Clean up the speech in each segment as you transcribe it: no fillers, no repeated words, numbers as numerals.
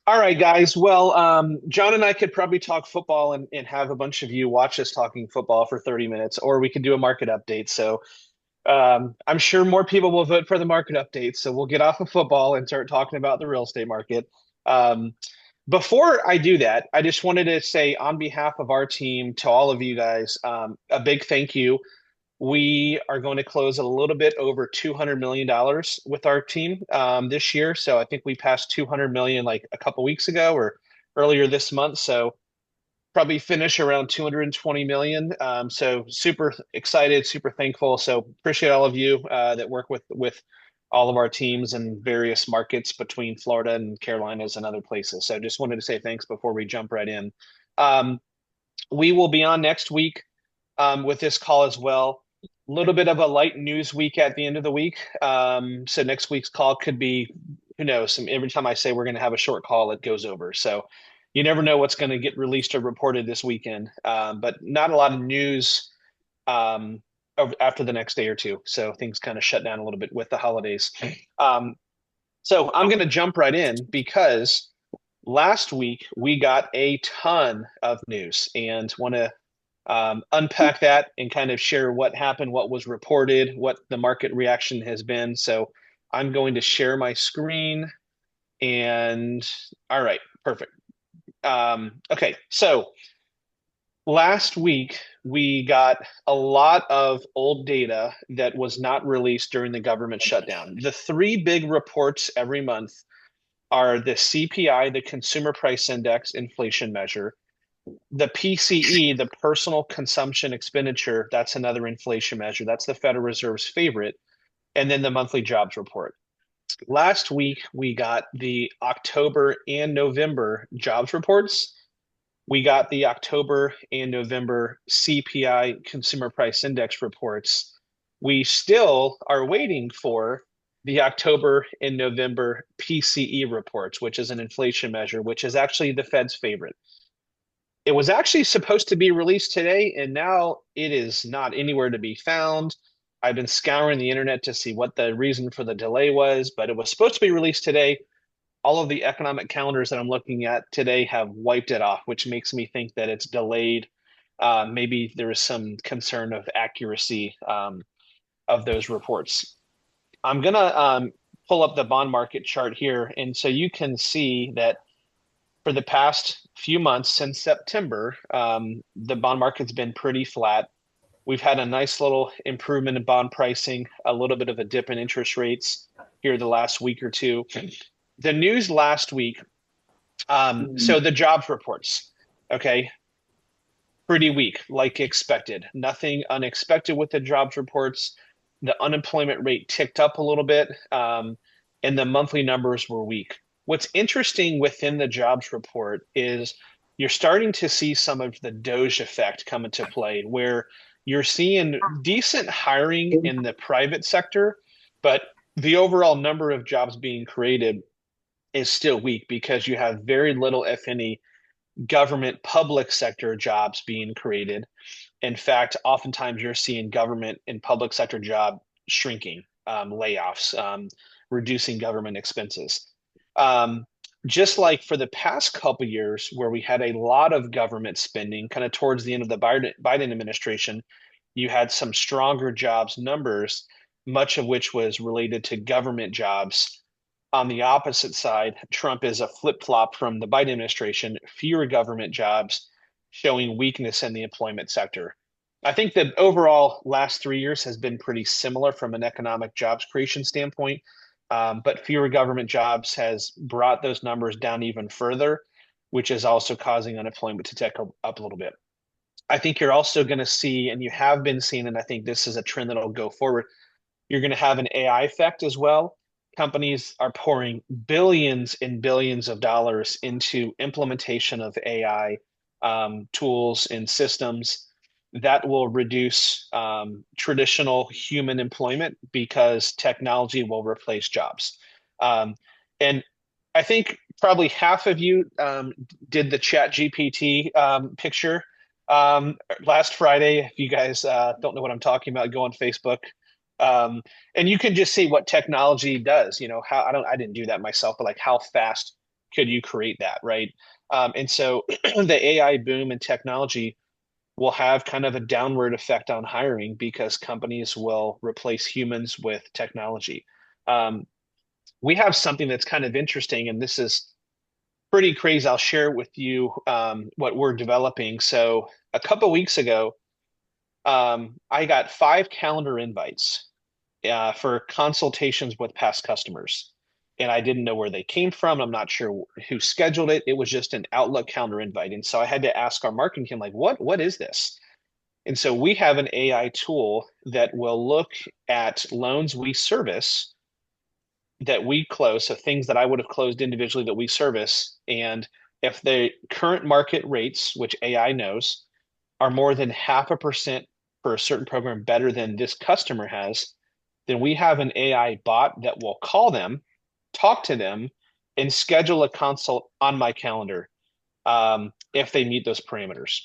All right, guys. Well, John and I could probably talk football and have a bunch of you watch us talking football for 30 minutes, or we could do a market update. So I'm sure more people will vote for the market update. So we'll get off of football and start talking about the real estate market. Um, Before I do that, I just wanted to say on behalf of our team to all of you guys, a big thank you. We are going to close a little bit over $200 million with our team this year. So I think we passed 200 million like a couple weeks ago or earlier this month. So probably finish around 220 million. So super excited, super thankful. So appreciate all of you that work with all of our teams in various markets between Florida and Carolinas and other places. So just wanted to say thanks before we jump right in. Um, we will be on next week with this call as well. A little bit of a light news week at the end of the week. So next week's call could be, who knows? Every time I say we're going to have a short call, it goes over. So you never know what's going to get released or reported this weekend. But not a lot of news after the next day or two. So things kind of shut down a little bit with the holidays. Um, so I'm going to jump right in because last week we got a ton of news and want to unpack that and kind of share what happened, what was reported, what the market reaction has been. So I'm going to share my screen and all right, perfect. Okay, so last week we got a lot of old data that was not released during the government shutdown. The three big reports every month are the CPI, the Consumer Price Index inflation measure, the PCE, the personal consumption expenditure, that's another inflation measure. That's the Federal Reserve's favorite. And then the monthly jobs report. Last week, we got the October and November jobs reports. We got the October and November CPI Consumer Price Index reports. We still are waiting for the October and November PCE reports, which is an inflation measure, which is actually the Fed's favorite. It was actually supposed to be released today, and now it is not anywhere to be found. I've been scouring the internet to see what the reason for the delay was, but it was supposed to be released today. All of the economic calendars that I'm looking at today have wiped it off, which makes me think that it's delayed. Maybe there is some concern of accuracy of those reports. I'm going to pull up the bond market chart here, and so you can see that for the past few months since September, the bond market's been pretty flat. We've had a nice little improvement in bond pricing, a little bit of a dip in interest rates here the last week or two. The news last week, so the jobs reports, okay, pretty weak, like expected. Nothing unexpected with the jobs reports. The unemployment rate ticked up a little bit, and the monthly numbers were weak. What's interesting within the jobs report is you're starting to see some of the Doge effect come into play, where you're seeing decent hiring in the private sector, but the overall number of jobs being created is still weak because you have very little, if any, government public sector jobs being created. In fact, oftentimes you're seeing government and public sector job shrinking, layoffs, reducing government expenses. Um, just like for the past couple years, where we had a lot of government spending, kind of towards the end of the Biden administration, you had some stronger jobs numbers, much of which was related to government jobs. On the opposite side, Trump is a flip-flop from the Biden administration, fewer government jobs, showing weakness in the employment sector. I think that overall last 3 years has been pretty similar from an economic jobs creation standpoint, but fewer government jobs has brought those numbers down even further, which is also causing unemployment to tick up a little bit. I think you're also going to see, and you have been seeing, and I think this is a trend that'll go forward, you're going to have an AI effect as well. Companies are pouring billions and billions of dollars into implementation of AI tools and systems that will reduce traditional human employment because technology will replace jobs. And I think probably half of you did the Chat GPT picture last Friday. If you guys don't know what I'm talking about, go on Facebook. And you can just see what technology does. You know, how I didn't do that myself, but like how fast could you create that, right? And so the AI boom and technology will have kind of a downward effect on hiring because companies will replace humans with technology. Um, we have something that's kind of interesting, and this is pretty crazy. I'll share with you what we're developing. So a couple weeks ago, I got 5 calendar invites for consultations with past customers. And I didn't know where they came from. I'm not sure who scheduled it. It was just an Outlook calendar invite. And so I had to ask our marketing team, like, what is this? And so we have an AI tool that will look at loans we service that we close, so things that I would have closed individually that we service. And if the current market rates, which AI knows, are more than 0.5% for a certain program better than this customer has, then we have an AI bot that will call them, talk to them, and schedule a consult on my calendar if they meet those parameters.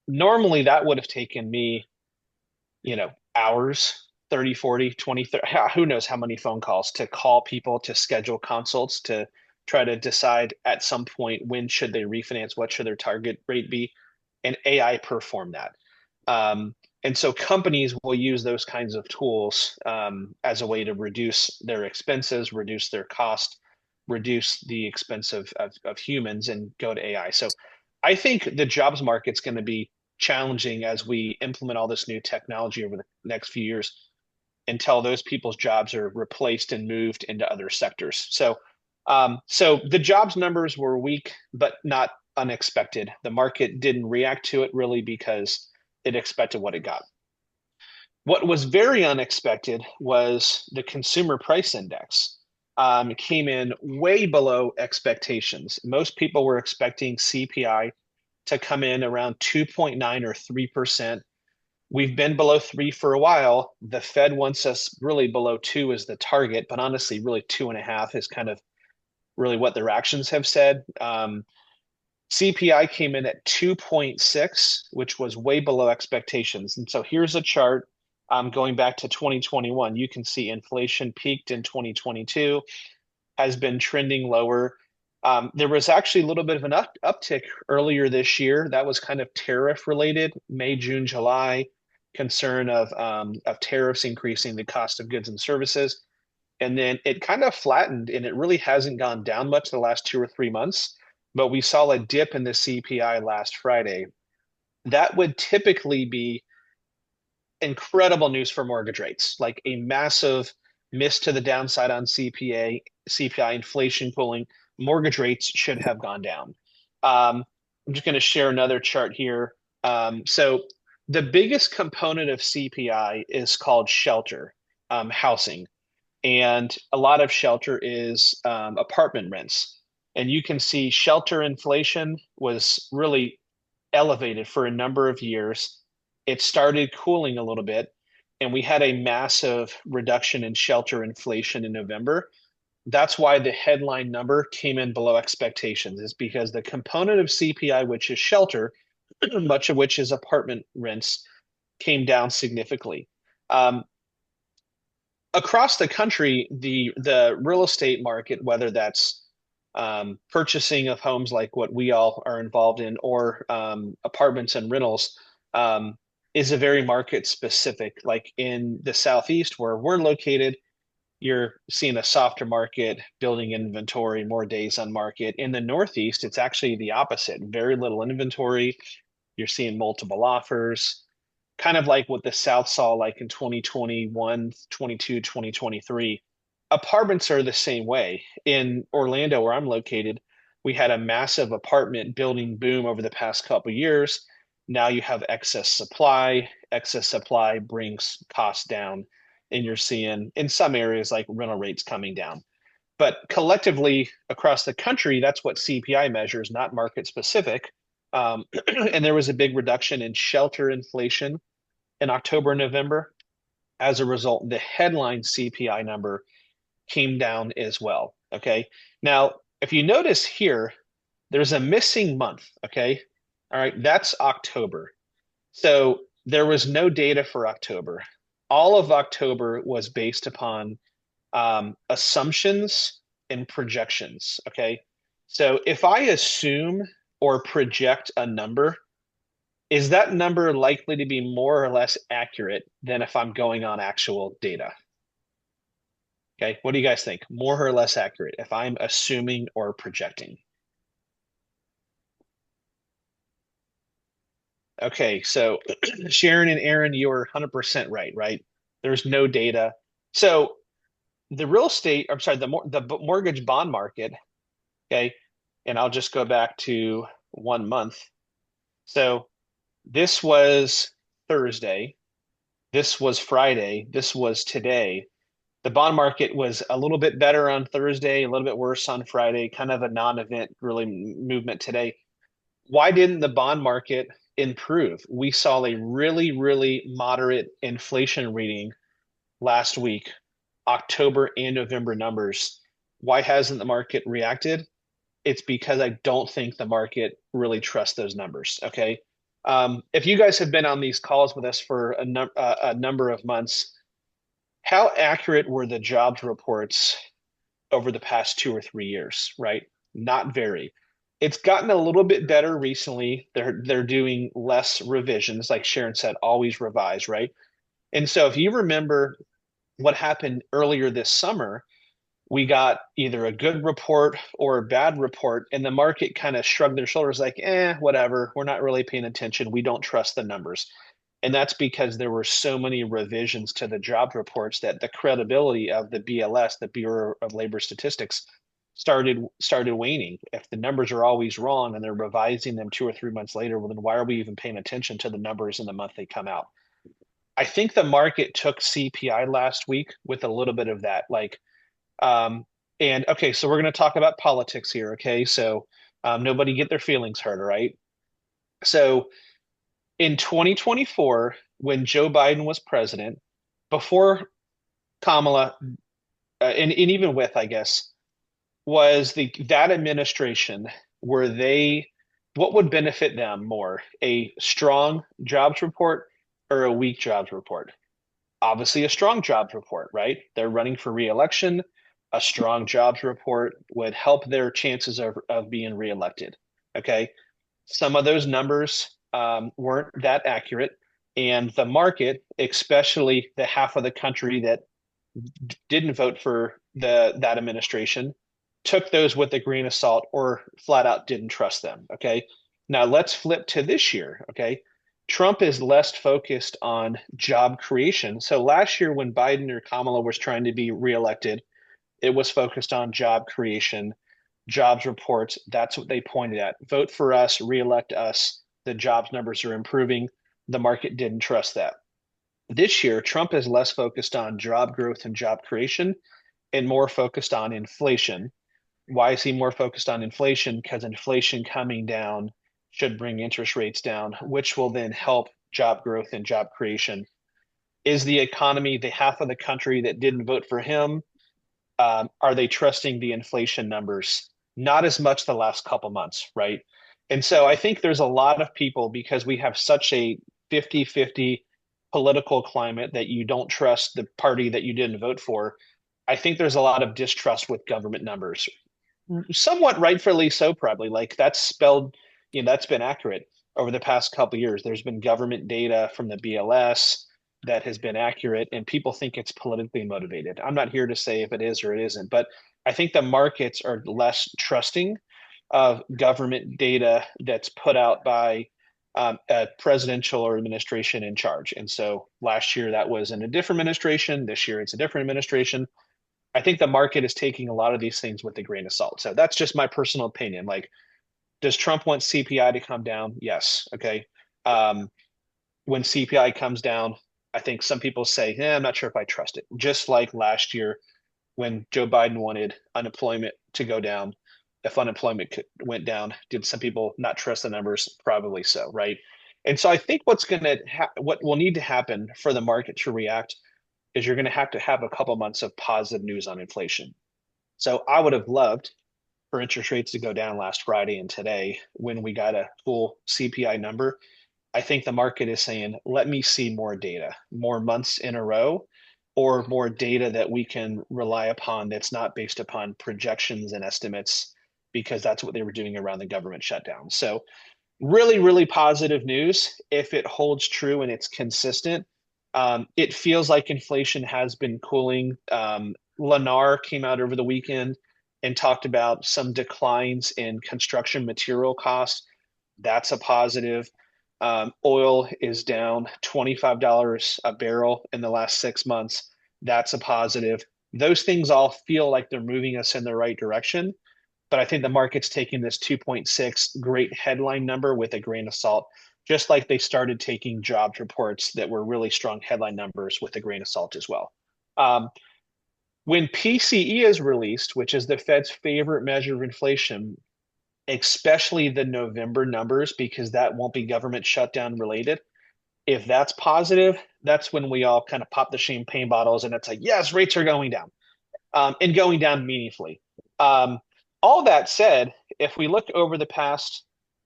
Normally, that would have taken me, hours, 30, 40, 20, 30, who knows how many phone calls to call people to schedule consults to try to decide at some point when should they refinance, what should their target rate be, and AI perform that. And so companies will use those kinds of tools as a way to reduce their expenses, reduce their cost, reduce the expense of humans, and go to AI. So I think the jobs market's going to be challenging as we implement all this new technology over the next few years until those people's jobs are replaced and moved into other sectors. So the jobs numbers were weak, but not unexpected. The market didn't react to it really because it expected what it got. What was very unexpected was the consumer price index. It came in way below expectations. Most people were expecting CPI to come in around 2.9 or 3%. We've been below 3 for a while. The Fed wants us really below 2 as the target, but honestly, really 2.5 is kind of really what their actions have said. CPI came in at 2.6, which was way below expectations. And so here's a chart going back to 2021. You can see inflation peaked in 2022, has been trending lower. There was actually a little bit of an uptick earlier this year. That was kind of tariff related, May, June, July, concern of tariffs increasing the cost of goods and services. And then it kind of flattened and it really hasn't gone down much the last 2 or 3 months. But we saw a dip in the CPI last Friday. That would typically be incredible news for mortgage rates, like a massive miss to the downside on CPI inflation cooling. Mortgage rates should have gone down. I'm just going to share another chart here. So the biggest component of CPI is called shelter, housing. And a lot of shelter is apartment rents. And you can see shelter inflation was really elevated for a number of years. It started cooling a little bit, and we had a massive reduction in shelter inflation in November. That's why the headline number came in below expectations, is because the component of CPI, which is shelter, much of which is apartment rents, came down significantly. Across the country, the real estate market, whether that's purchasing of homes like what we all are involved in, or apartments and rentals, is a very market specific. Like in the Southeast, where we're located, you're seeing a softer market, building inventory, more days on market. In the Northeast, it's actually the opposite. Very little inventory. You're seeing multiple offers, kind of like what the South saw like in 2021, 22, 2023. Apartments are the same way. In Orlando, where I'm located, we had a massive apartment building boom over the past couple of years. Now you have excess supply. Excess supply brings costs down, and you're seeing in some areas like rental rates coming down. But collectively across the country, that's what CPI measures, not market specific. And there was a big reduction in shelter inflation in October and November. As a result, the headline CPI number came down as well. Okay. Now, if you notice here, there's a missing month. Okay. All right. That's October. So there was no data for October. All of October was based upon assumptions and projections. Okay. So if I assume or project a number, is that number likely to be more or less accurate than if I'm going on actual data? Okay, what do you guys think? More or less accurate if I'm assuming or projecting? Okay, so Sharon and Aaron, you are 100% right, right? There's no data. So the real estate, I'm sorry, the mortgage bond market, okay, and I'll just go back to 1 month. So this was Thursday, this was Friday, this was today. The bond market was a little bit better on Thursday, a little bit worse on Friday, kind of a non-event really movement today. Why didn't the bond market improve? We saw a really, really moderate inflation reading last week, October and November numbers. Why hasn't the market reacted? It's because I don't think the market really trusts those numbers. Okay. If you guys have been on these calls with us for a number of months, how accurate were the jobs reports over the past 2 or 3 years, right? Not very. It's gotten a little bit better recently. They're doing less revisions, like Sharon said, always revise, right? And so if you remember what happened earlier this summer, we got either a good report or a bad report, and the market kind of shrugged their shoulders like, whatever, we're not really paying attention. We don't trust the numbers. And that's because there were so many revisions to the job reports that the credibility of the BLS, the Bureau of Labor Statistics, started waning. If the numbers are always wrong and they're revising them 2 or 3 months later, well, then why are we even paying attention to the numbers in the month they come out? I think the market took CPI last week with a little bit of that, like um, and okay, so we're going to talk about politics here. Okay, so nobody get their feelings hurt, all right? So in 2024, when Joe Biden was president, before Kamala, and even with, I guess, was that administration were they what would benefit them more, a strong jobs report or a weak jobs report? Obviously a strong jobs report, right? They're running for reelection. A strong jobs report would help their chances of being reelected. Okay. Some of those numbers weren't that accurate. And the market, especially the half of the country that didn't vote for that administration, took those with a grain of salt or flat out didn't trust them. Okay. Now let's flip to this year. Okay. Trump is less focused on job creation. So last year, when Biden or Kamala was trying to be reelected, it was focused on job creation, jobs reports. That's what they pointed at. Vote for us, reelect us. The jobs numbers are improving. The market didn't trust that. This year, Trump is less focused on job growth and job creation and more focused on inflation. Why is he more focused on inflation? Because inflation coming down should bring interest rates down, which will then help job growth and job creation. Is the economy the half of the country that didn't vote for him? Are they trusting the inflation numbers? Not as much the last couple months, right? And so I think there's a lot of people because we have such a 50-50 political climate that you don't trust the party that you didn't vote for. I think there's a lot of distrust with government numbers, somewhat rightfully so, probably. Like that's spelled, that's been accurate over the past couple of years. There's been government data from the BLS that has been accurate, and people think it's politically motivated. I'm not here to say if it is or it isn't, but I think the markets are less trusting of government data that's put out by a presidential or administration in charge. And so last year that was in a different administration. This year it's a different administration. I think the market is taking a lot of these things with a grain of salt. So that's just my personal opinion. Like, does Trump want CPI to come down? Yes. Okay. Um, when CPI comes down, I think some people say, I'm not sure if I trust it. Just like last year when Joe Biden wanted unemployment to go down, if unemployment went down, did some people not trust the numbers? Probably so, right? And so I think what will need to happen for the market to react is you're going to have a couple months of positive news on inflation. So I would have loved for interest rates to go down last Friday and today when we got a full CPI number. I think the market is saying, let me see more data, more months in a row, or more data that we can rely upon that's not based upon projections and estimates. because that's what they were doing around the government shutdown. So really, really positive news if it holds true and it's consistent. It feels like inflation has been cooling. Lennar came out over the weekend and talked about some declines in construction material costs. That's a positive. Oil is down $25 a barrel in the last 6 months. That's a positive. Those things all feel like they're moving us in the right direction. But I think the market's taking this 2.6 great headline number with a grain of salt, just like they started taking jobs reports that were really strong headline numbers with a grain of salt as well. Um, when PCE is released, which is the Fed's favorite measure of inflation, especially the November numbers, because that won't be government shutdown related. If that's positive, that's when we all kind of pop the champagne bottles and it's like, yes, rates are going down, and going down meaningfully. Um, all that said, if we look over the past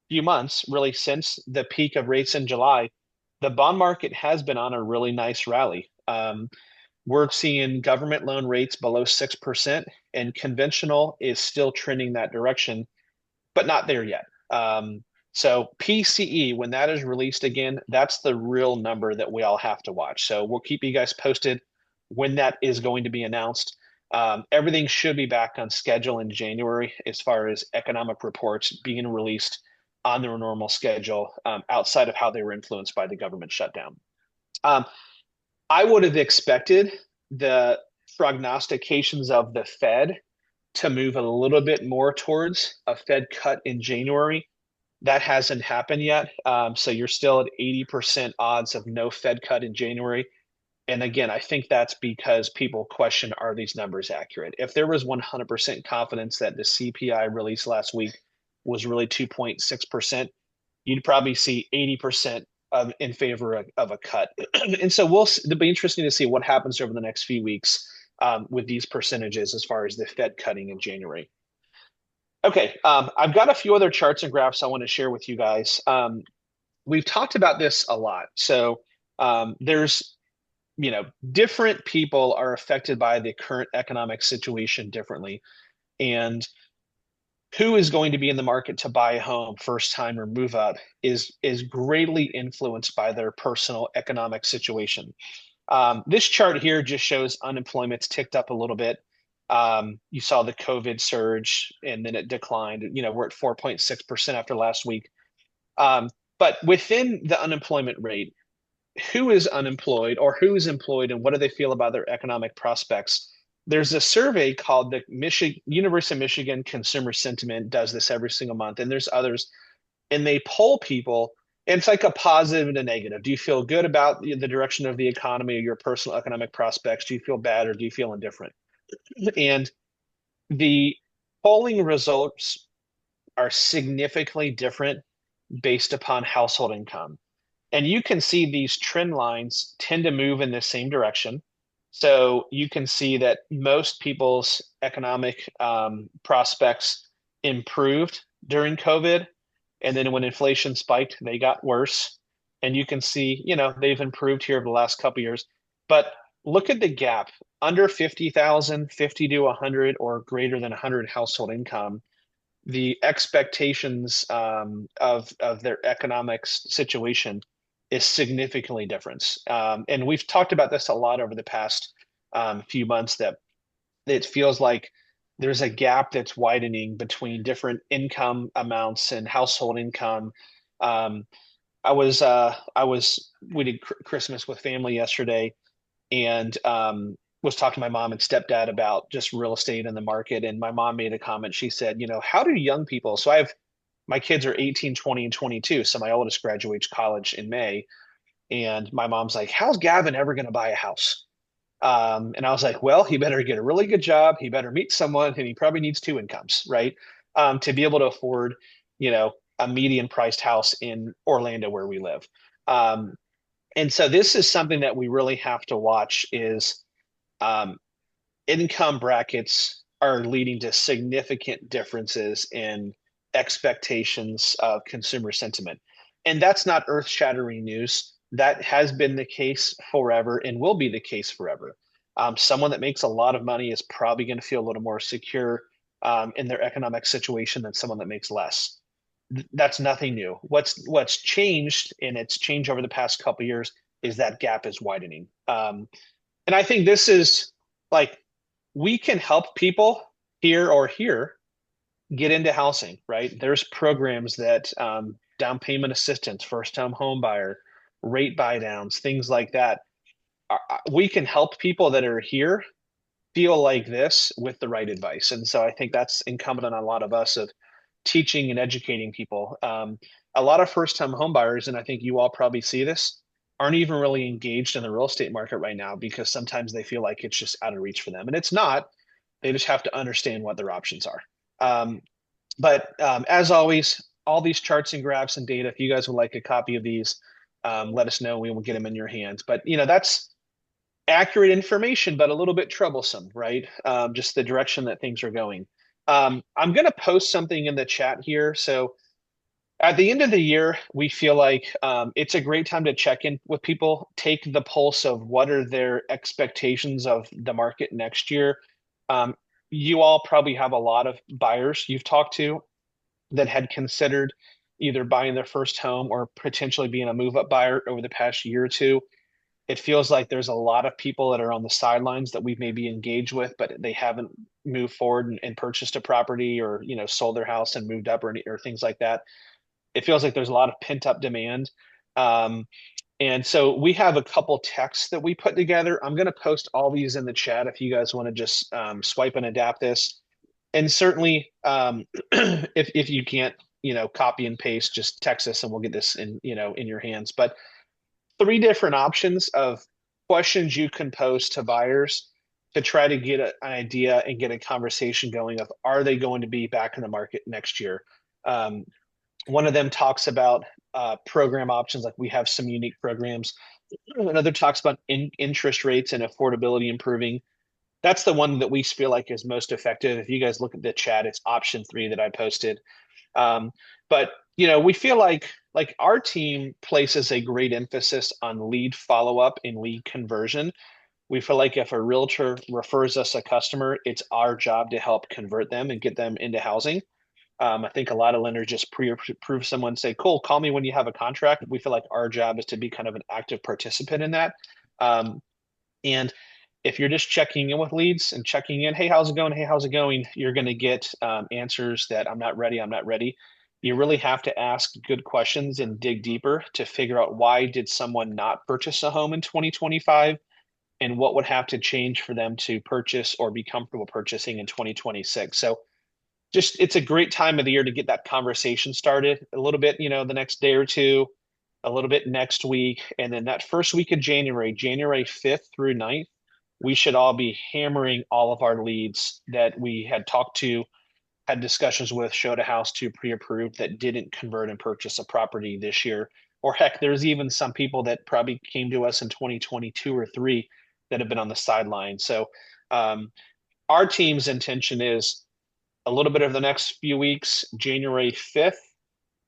few months, really since the peak of rates in July, the bond market has been on a really nice rally. We're seeing government loan rates below 6%, and conventional is still trending that direction, but not there yet. So PCE, when that is released again, that's the real number that we all have to watch. So we'll keep you guys posted when that is going to be announced. Everything should be back on schedule in January as far as economic reports being released on their normal schedule, outside of how they were influenced by the government shutdown. Um, I would have expected the prognostications of the Fed to move a little bit more towards a Fed cut in January. That hasn't happened yet. So you're still at 80% odds of no Fed cut in January. And again, I think that's because people question, are these numbers accurate? If there was 100% confidence that the CPI released last week was really 2.6%, you'd probably see 80% in favor of a cut. And so it'll be interesting to see what happens over the next few weeks, with these percentages as far as the Fed cutting in January. Okay, I've got a few other charts and graphs I want to share with you guys. We've talked about this a lot. So there's, different people are affected by the current economic situation differently. And who is going to be in the market to buy a home first time or move up is greatly influenced by their personal economic situation. This chart here just shows unemployment's ticked up a little bit. You saw the COVID surge and then it declined. We're at 4.6% after last week. But within the unemployment rate, who is unemployed or who is employed and what do they feel about their economic prospects? There's a survey called the University of Michigan Consumer Sentiment does this every single month, and there's others, and they poll people, and it's like a positive and a negative. Do you feel good about the direction of the economy or your personal economic prospects? Do you feel bad or do you feel indifferent? And the polling results are significantly different based upon household income. And you can see these trend lines tend to move in the same direction. So you can see that most people's economic prospects improved during COVID. And then when inflation spiked, they got worse. And you can see, they've improved here over the last couple of years. But look at the gap under 50,000, 50 to 100, or greater than 100 household income. The expectations of their economic situation is significantly different. And we've talked about this a lot over the past few months, that it feels like there's a gap that's widening between different income amounts and household income. We did Christmas with family yesterday, and was talking to my mom and stepdad about just real estate in the market. And my mom made a comment. She said, how do young people, so my kids are 18, 20, and 22. So my oldest graduates college in May. And my mom's like, how's Gavin ever going to buy a house? And I was like, well, he better get a really good job. He better meet someone, and he probably needs two incomes, right? To be able to afford, a median priced house in Orlando where we live. And so this is something that we really have to watch is income brackets are leading to significant differences in expectations of consumer sentiment. And that's not earth-shattering news. That has been the case forever and will be the case forever. Someone that makes a lot of money is probably going to feel a little more secure in their economic situation than someone that makes less. That's nothing new. What's changed, and it's changed over the past couple of years, is that gap is widening. And I think this is like we can help people here or here get into housing, right? There's programs that down payment assistance, first time home buyer, rate buy downs, things like that. We can help people that are here feel like this with the right advice. And so I think that's incumbent on a lot of us of teaching and educating people. A lot of first time home buyers, and I think you all probably see this, aren't even really engaged in the real estate market right now because sometimes they feel like it's just out of reach for them. And it's not. They just have to understand what their options are. But as always, all these charts and graphs and data, if you guys would like a copy of these, let us know. We will get them in your hands. But that's accurate information, but a little bit troublesome, right? Just the direction that things are going. I'm going to post something in the chat here. So at the end of the year, we feel like it's a great time to check in with people, take the pulse of what are their expectations of the market next year. Um, you all probably have a lot of buyers you've talked to that had considered either buying their first home or potentially being a move up buyer over the past year or two. It feels like there's a lot of people that are on the sidelines that we've maybe engaged with, but they haven't moved forward and purchased a property or sold their house and moved up or things like that. It feels like there's a lot of pent up demand. Um, and so we have a couple texts that we put together. I'm going to post all these in the chat if you guys want to just swipe and adapt this. And certainly, if you can't, copy and paste, just text us and we'll get this in your hands. But three different options of questions you can pose to buyers to try to get an idea and get a conversation going of are they going to be back in the market next year? One of them talks about program options, like we have some unique programs. Another talks about interest rates and affordability improving. That's the one that we feel like is most effective. If you guys look at the chat, it's option 3 that I posted. But we feel like our team places a great emphasis on lead follow-up and lead conversion. We feel like if a realtor refers us a customer, it's our job to help convert them and get them into housing. I think a lot of lenders just pre-approve someone, say, cool, call me when you have a contract. We feel like our job is to be kind of an active participant in that. And if you're just checking in with leads and checking in, hey, how's it going? Hey, how's it going? You're going to get answers that I'm not ready. I'm not ready. You really have to ask good questions and dig deeper to figure out why did someone not purchase a home in 2025 and what would have to change for them to purchase or be comfortable purchasing in 2026. So just it's a great time of the year to get that conversation started a little bit, the next day or two, a little bit next week. And then that first week of January, January 5th through 9th, we should all be hammering all of our leads that we had talked to, had discussions with, showed a house to pre-approved that didn't convert and purchase a property this year. Or heck, there's even some people that probably came to us in 2022 or 3 that have been on the sideline. So our team's intention is a little bit of the next few weeks, January 5th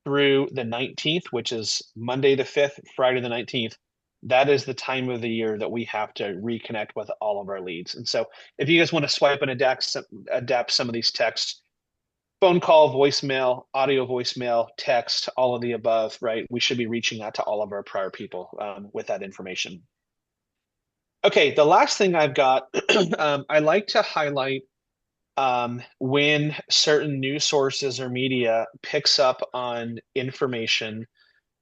through the 19th, which is Monday the 5th, Friday the 19th. That is the time of the year that we have to reconnect with all of our leads. And so if you guys want to swipe and adapt some of these texts, phone call, voicemail, audio voicemail, text, all of the above, right? We should be reaching out to all of our prior people with that information. Okay, the last thing I've got, I like to highlight when certain news sources or media picks up on information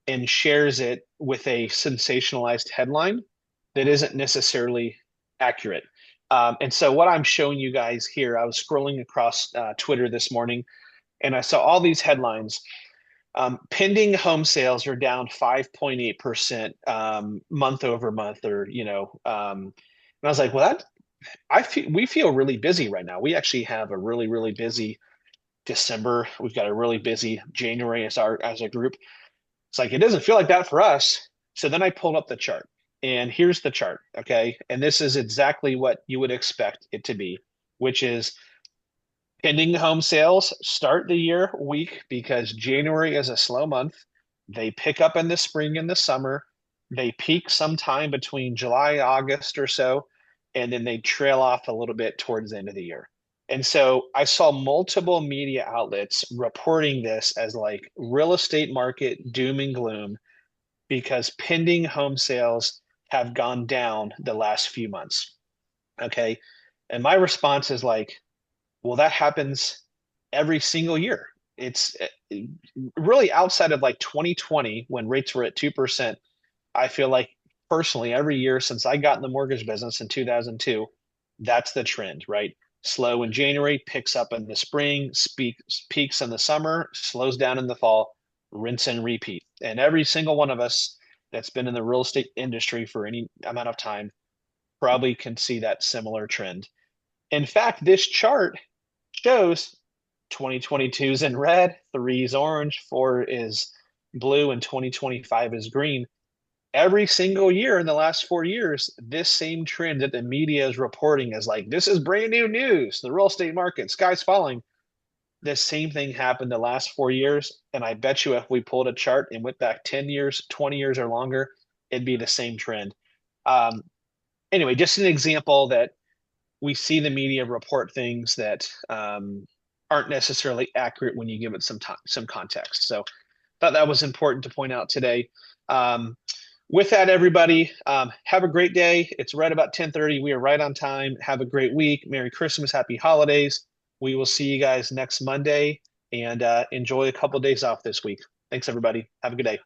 and shares it with a sensationalized headline that isn't necessarily accurate. And so what I'm showing you guys here, I was scrolling across Twitter this morning and I saw all these headlines. Pending home sales are down 5.8% month over month, and I was like, well, we feel really busy right now. We actually have a really, really busy December. We've got a really busy January as a group. It's like it doesn't feel like that for us. So then I pulled up the chart, and here's the chart, okay? And this is exactly what you would expect it to be, which is pending home sales start the year weak because January is a slow month. They pick up in the spring and the summer. They peak sometime between July, August or so, and then they trail off a little bit towards the end of the year. And so I saw multiple media outlets reporting this as like real estate market doom and gloom because pending home sales have gone down the last few months. Okay. And my response is like, well, that happens every single year. It's really outside of like 2020 when rates were at 2%. I feel like personally, every year since I got in the mortgage business in 2002, that's the trend, right? Slow in January, picks up in the spring, peaks in the summer, slows down in the fall, rinse and repeat. And every single one of us that's been in the real estate industry for any amount of time probably can see that similar trend. In fact, this chart shows 2022 is in red, 3 is orange, 4 is blue, and 2025 is green. Every single year in the last 4 years, this same trend that the media is reporting is like, this is brand new news. The real estate market, sky's falling. This same thing happened the last 4 years. And I bet you if we pulled a chart and went back 10 years, 20 years or longer, it'd be the same trend. Um, anyway, just an example that we see the media report things that aren't necessarily accurate when you give it some time, some context. So thought that was important to point out today. Um, with that, everybody, have a great day. It's right about 10:30. We are right on time. Have a great week. Merry Christmas. Happy holidays. We will see you guys next Monday and enjoy a couple of days off this week. Thanks, everybody. Have a good day.